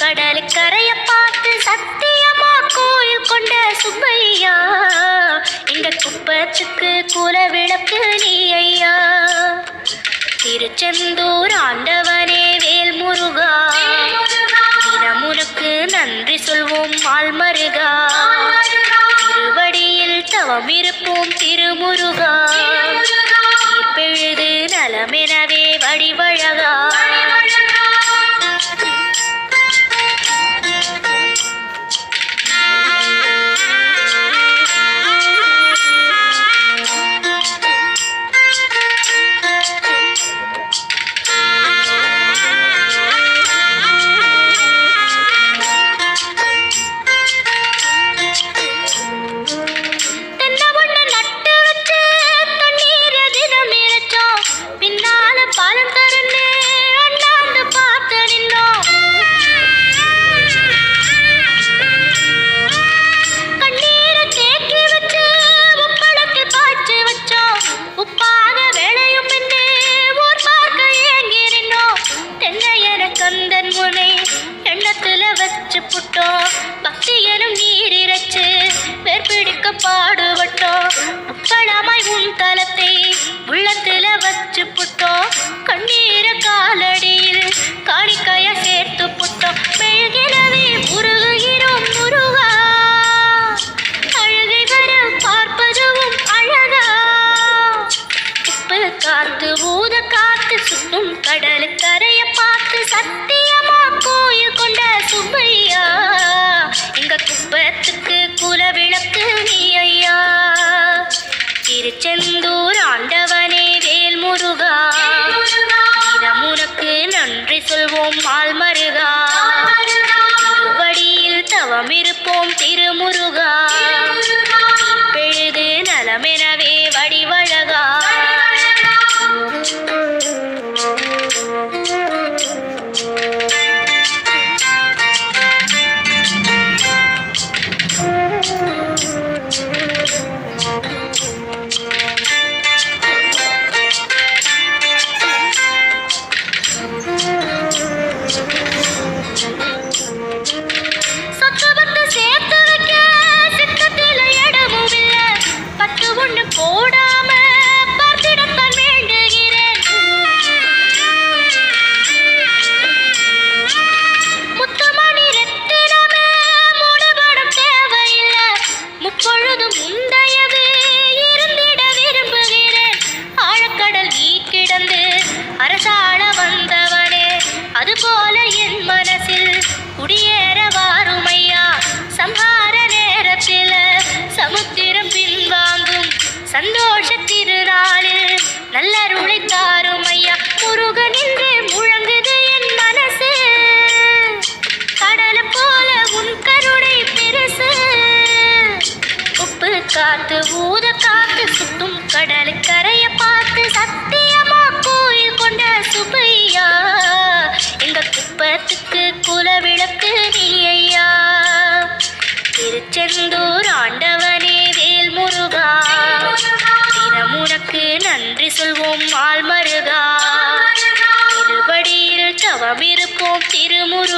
கடலுக்கரைய பார்த்து சத்தியமா கோயில் கொண்ட சுப்பையா, எங்க குப்பத்துக்கு குல விளக்கு நீ ஐயா. திருச்செந்தூர் ஆண்டவனே வேல் முருகா, தினம் உனக்கு நன்றி சொல்வோம் மால்மருகா. திருவடியில் தவம் இருப்போம் திருமுருகா, தீப்பெழுது நலமெனவே வடிவழகா. பக்தியனும் நீரிரச்சு வேர்பிடிக்க பாடுபட்டோம். உப்பளமாய் உன் தலத்தை உள்ளத்துல வச்சு புட்டோம். கண்ணீர காலடியில் காணிக்கைய சேர்த்து புட்டோம். மெழுகினவே முருகுகிறோம் முருகா, அழுகை வர பார்ப்பதுவும் அழகா. உப்பு காத்து ஊத காத்து சுட்டும் கடலுக்கரைய பார்த்து சத்தியமா கோயில் கொண்ட சுப்பையா, எங்க குப்பத்துக்கு குல விளக்கு நீ ஐயா. திருச்செந்தூர் ஆண்டவனே வேல் முருகா, தினம் உனக்கு நன்றி சொல்வோம் மால்மருகா. திருவடியில் தவம் இருப்போம் திருமுருகா, பெழுது நலமெனவே வடிவழகா. போடாம பார்த்திடத்தான் வேண்டுகிறேன். முத்துமணி ரத்தினமே மூடுபடம் தேவையில்லை, முப்பொழுதும் முந்தையது இருந்திட விரும்புகிறேன். ஆழக்கடல் நீ கிடந்து அரசாள வந்தவனே, அதுபோல என் மனசில் குடியேற வாருமையா. சம்ஹார நேரத்தில் சமுத்திரம் பின்வாங்கும் சந்தோஷ திருநாளில் நல்லருளை தாரும் ஐயா. முருகன் என்றே முழங்குது என் மனசு, கடலை போல உன் கருணை பெருசு. உப்பு காத்து ஊத காத்து சுட்டும் கடலுக்கரைய பார்த்து சத்தியமா கோயில் கொண்ட சுப்பையா, எங்க குப்பத்துக்கு குல விளக்கு நீ ஐயா. திருச்செந்தூர் ஆண்டவனே வேல் முருகா, தினம் உனக்கு நன்றி சொல்வோம் மால்மருகா. திருவடியில் தவம் இருப்போம் திருமுருகா.